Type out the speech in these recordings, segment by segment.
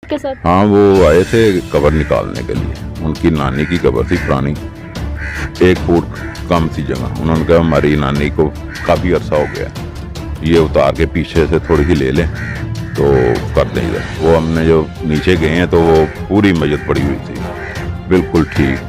के साथ? हाँ, वो आए थे कब्र निकालने के लिए। उनकी नानी की कब्र थी पुरानी, 1 फुट कम थी जगह। उन्होंने कहा हमारी नानी को काफ़ी अरसा हो गया, ये उतार के पीछे से थोड़ी सी ले लें तो कर दें इधर। वो हमने जो नीचे गए हैं तो वो पूरी मस्जिद पड़ी हुई थी, बिल्कुल ठीक।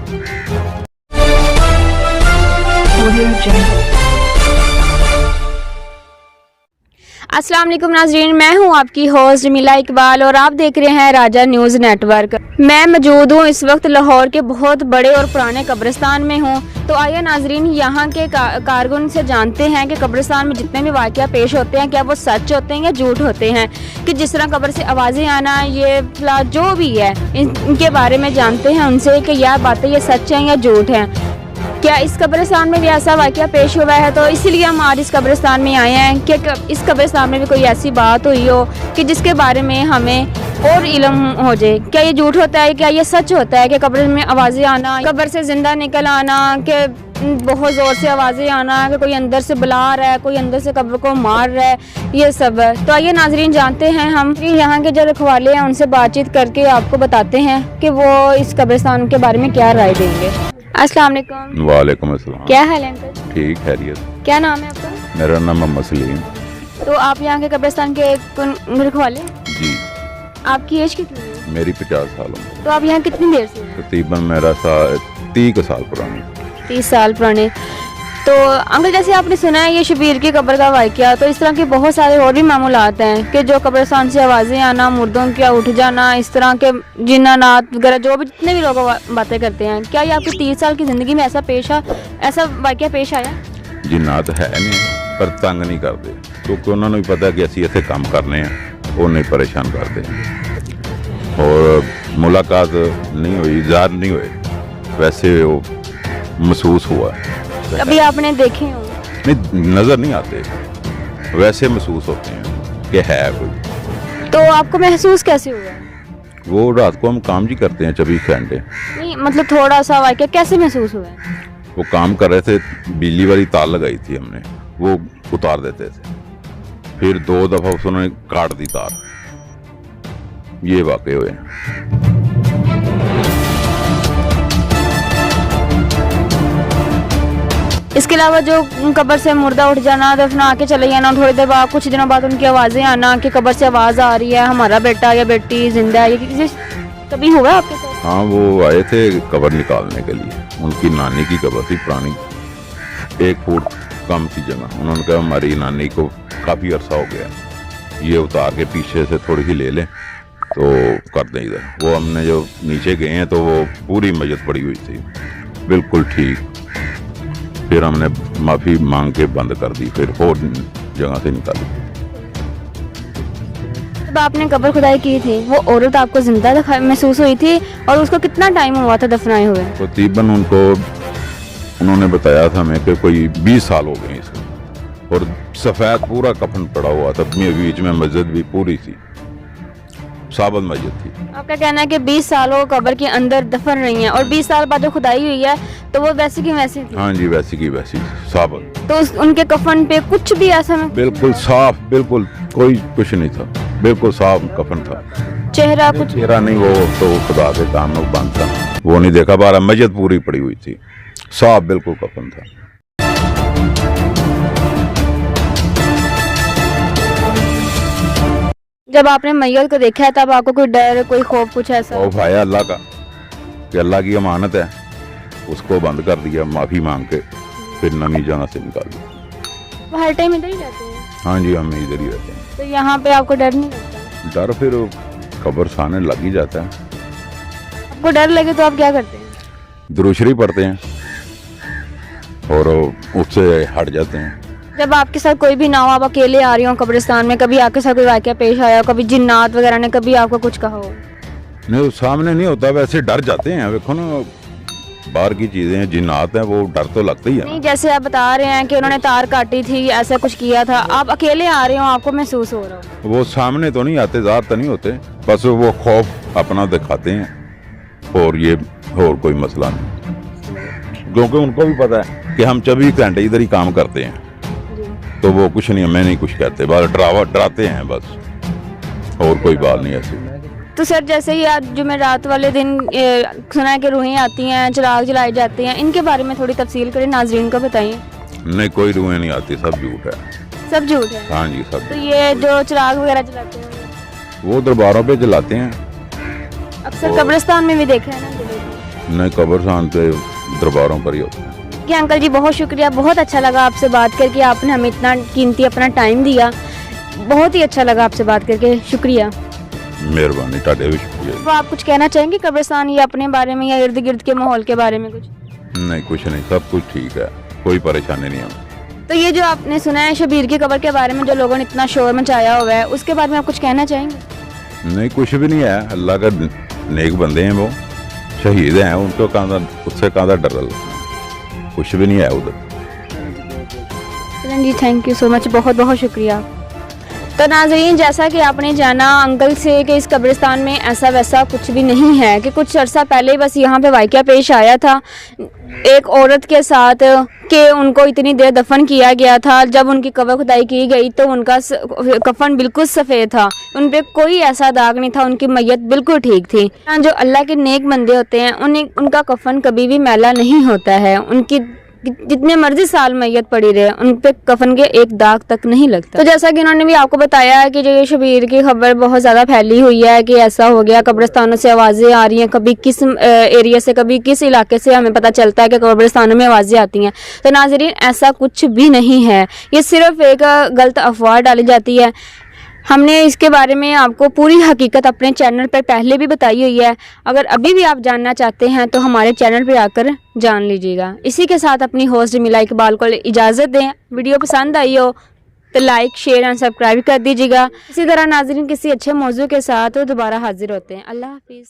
अस्सलाम वालेकुम नाज़रीन, मैं हूं आपकी होस्ट जमीला इकबाल और आप देख रहे हैं राजा न्यूज़ नेटवर्क। मैं मौजूद हूं इस वक्त लाहौर के बहुत बड़े और पुराने कब्रिस्तान में हूं। तो आइए नाज़रीन यहाँ के कारकुन से जानते हैं कि कब्रिस्तान में जितने भी वाक़या पेश होते हैं क्या वो सच होते हैं या झूठ होते हैं, कि जिस तरह कब्र से आवाज़ें आना, ये जो भी है इनके बारे में जानते हैं उनसे कि यह बातें ये सच हैं या झूठ हैं। क्या इस कब्रिस्तान में भी ऐसा वाक़या पेश हुआ है, तो इसीलिए हम आज इस कब्रिस्तान में आए हैं कि इस कब्रिस्तान में भी कोई ऐसी बात हुई हो कि जिसके बारे में हमें और इल्म हो जाए। क्या ये झूठ होता है, क्या ये सच होता है कि कब्र में आवाज़ें आना, कब्र से ज़िंदा निकल आना, कि बहुत ज़ोर से आवाज़ें आना, कि कोई अंदर से बुला रहा है, कोई अंदर से कब्र को मार रहा है, ये सब। तो आइए नाजरीन जानते हैं हम यहाँ के जो रखवाले हैं उनसे बातचीत करके आपको बताते हैं कि वो इस कब्रिस्तान के बारे में क्या राय देंगे। अस्सलाम वालेकुम। वालेकुम अस्सलाम। क्या हाल है अंकल? ठीक, खैरियत। क्या नाम है आपका? मेरा नाम मोहम्मद सलीम। तो आप यहाँ के कब्रिस्तान के रखवाले? जी। आपकी एज कितनी है? मेरी 50 साल उम्र। तो आप यहाँ कितनी देर से हैं? तकरीबन मेरा 30 साल पुरानी। 30 साल पुराने। तो अंकल जैसे आपने सुना है ये शबीर की कब्र का वाक़या, तो इस तरह के बहुत सारे और भी मामूलात हैं कि जो कब्रिस्तान से आवाज़ें आना, मुर्दों का उठ जाना, इस तरह के जिन्नात वगैरह जो भी जितने भी लोग बातें करते हैं, क्या ये आपकी 30 साल की ज़िंदगी में ऐसा वाक़या पेश आया? जिन्नात है नहीं, पर तंग नहीं करते क्योंकि उन्होंने भी पता कि असी इतने काम करने हैं, वो नहीं परेशान करते। और मुलाकात नहीं हुई, ज़ाहिर नहीं हुए, वैसे वो महसूस हुआ। कभी आपने देखे हो? नहीं, नज़र नहीं आते, वैसे महसूस होते हैं कि है कोई। तो आपको महसूस कैसे हुआ? वो रात को हम काम जी करते हैं 24 घंटे। नहीं मतलब थोड़ा सा वाक़या कैसे महसूस हुआ? वो काम कर रहे थे, बिजली वाली तार लगाई थी हमने, वो उतार देते थे, फिर 2 दफ़ा उन्होंने काट दी तार। ये वाक़े हुए। इसके अलावा जो कब्र से मुर्दा उठ जाना, दफना के चले जाना, थोड़ी देर बाद कुछ दिनों बाद उनकी आवाज़ें आना कि कब्र से आवाज़ आ रही है, हमारा बेटा या बेटी जिंदा है, ये कभी हुआ आपके साथ? हाँ, वो आए थे कब्र निकालने के लिए। उनकी नानी की कब्र थी पुरानी, 1 फुट कम थी जगह। उन्होंने कहा हमारी नानी को काफ़ी अरसा हो गया, ये उतार के पीछे से थोड़ी सी ले लें तो कर दें इधर। वो हमने जो नीचे गए हैं तो वो पूरी मस्जिद पड़ी हुई थी, बिल्कुल ठीक। फिर हमने माफ़ी मांग के बंद कर दी, फिर और जगह से निकाली। जब आपने कब्र खुदाई की थी वो औरत आपको जिंदा महसूस हुई थी, और उसको कितना टाइम हुआ था दफनाए हुए? तकरीबन उन्होंने बताया था हमें कि कोई 20 साल हो गए इसको, और सफ़ेद पूरा कफन पड़ा हुआ था, बीच में मस्जिद भी पूरी थी, साबत मस्जिद थी। आपका कहना है कि 20 सालों कब्र के अंदर दफन रही हैं, और 20 साल बाद जो खुदाई हुई है तो वो वैसी की वैसी थी? हाँ जी, वैसी की वैसी साबत। तो उनके कफन पे कुछ भी ऐसा में? बिल्कुल साफ, बिल्कुल कोई कुछ नहीं था, बिल्कुल साफ कफन था। चेहरा कुछ? चेहरा नहीं, वो तो खुदा के काम में बंद था, वो नहीं देखा। 12 मस्जिद पूरी पड़ी हुई थी, साफ बिल्कुल कफन था। जब आपने मैयत को देखा है तब आपको कोई डर, कोई खौफ, कुछ ऐसा? खौफ आया अल्लाह का कि अल्लाह की अमानत है, उसको बंद कर दिया माफ़ी मांग के, फिर नमी जगह से निकाल दिया। हर टाइम इधर ही रहते हैं? हाँ जी, हम इधर ही रहते हैं। तो यहाँ पे आपको डर नहीं लगता? डर फिर कब्र सामने लग ही जाता है। आपको डर लगे तो आप क्या करते हैं? दुरूद शरीफ पढ़ते हैं और उससे हट जाते हैं। जब आपके साथ कोई भी ना हो, आप अकेले आ रही हो कब्रिस्तान में, कभी आपके साथ कोई वाक़या पेश आया हो, कभी जिन्नात वगैरह ने कभी आपको कुछ कहा हो? नहीं, सामने नहीं होता, वैसे डर जाते हैं। देखो ना, बाहर की चीज़ें हैं, जिन्नात हैं, वो डर तो लगता ही है। नहीं, जैसे आप बता रहे हैं कि उन्होंने तार काटी थी, ऐसा कुछ किया था, आप अकेले आ रहे हो, आपको महसूस हो रहा हो? वो सामने तो नहीं आते, ज़ाहिर तो नहीं होते, बस वो खौफ अपना दिखाते हैं, और ये और कोई मसला नहीं, क्योंकि उनको भी पता है कि हम 24 घंटे इधर ही काम करते हैं, तो वो कुछ नहीं, मैं नहीं कुछ कहते, बस डराते हैं बस, और कोई बात नहीं ऐसी। तो सर जैसे ही आज जुमेरात वाले दिन सुना है कि रूहें आती हैं, चिराग जलाए जाते हैं, इनके बारे में थोड़ी तफसील करें, नाजरीन को बताइए। नहीं, कोई रूहें नहीं आती, सब झूठ है। सब झूठ है? हाँ जी, सब। तो ये जो चिराग वगैरह जलाते हैं वो दरबारों पे जलाते हैं। अक्सर कब्रिस्तान में भी देखा है ना? नहीं, कब्रिस्तान पे दरबारों पर ही होता है। कि अंकल जी बहुत शुक्रिया, बहुत अच्छा लगा आपसे बात करके, आपने हमें इतना कीमती अपना टाइम दिया, बहुत ही अच्छा लगा आपसे बात करके, शुक्रिया। मेहरबानी, ताड़े भी शुक्रिया। तो आप कुछ कहना चाहेंगे कब्रिस्तान या अपने बारे में या इर्द गिर्द के माहौल के बारे में कुछ? नहीं, कुछ नहीं, सब कुछ ठीक है, कोई परेशानी नहीं है। तो ये जो आपने सुना है शबीर की कब्र के बारे में, जो लोगों ने इतना शोर मचाया हुआ है, उसके बारे में आप कुछ कहना चाहेंगे? नहीं, कुछ भी नहीं है, अल्लाह का नेक बंदे हैं, वो शहीद हैं, उनको कहाँ उससे कहाँ डर, कुछ भी नहीं है उधर। चलें जी, थैंक यू सो मच, बहुत बहुत शुक्रिया। तो नाज़रीन, जैसा कि आपने जाना अंकल से कि इस कब्रिस्तान में ऐसा वैसा कुछ भी नहीं है, कि कुछ अर्सा पहले बस यहाँ पे वाक़या पेश आया था एक औरत के साथ कि उनको इतनी देर दफन किया गया था। जब उनकी कब्र खुदाई की गई तो उनका कफन बिल्कुल सफ़ेद था, उन पर कोई ऐसा दाग नहीं था, उनकी मैयत बिल्कुल ठीक थी। जो अल्लाह के नेक बंदे होते हैं उनका कफन कभी भी मैला नहीं होता है, उनकी जितने मर्जी साल मैयत पड़ी रहे उन पे कफन के एक दाग तक नहीं लगता। तो जैसा कि उन्होंने भी आपको बताया है कि जो ये शबीर की खबर बहुत ज़्यादा फैली हुई है कि ऐसा हो गया, कब्रिस्तानों से आवाज़ें आ रही हैं, कभी किस एरिया से कभी किस इलाके से हमें पता चलता है कि कब्रिस्तानों में आवाज़ें आती हैं। तो नाज़रीन, ऐसा कुछ भी नहीं है, ये सिर्फ एक गलत अफवाह डाली जाती है। हमने इसके बारे में आपको पूरी हकीकत अपने चैनल पर पहले भी बताई हुई है, अगर अभी भी आप जानना चाहते हैं तो हमारे चैनल पर आकर जान लीजिएगा। इसी के साथ अपनी होस्ट जमीला इकबाल को इजाज़त दें। वीडियो पसंद आई हो तो लाइक, शेयर एंड सब्सक्राइब कर दीजिएगा। इसी तरह नाज़रीन किसी अच्छे मौजू के साथ दोबारा हाजिर होते हैं। अल्लाह हाफिज़।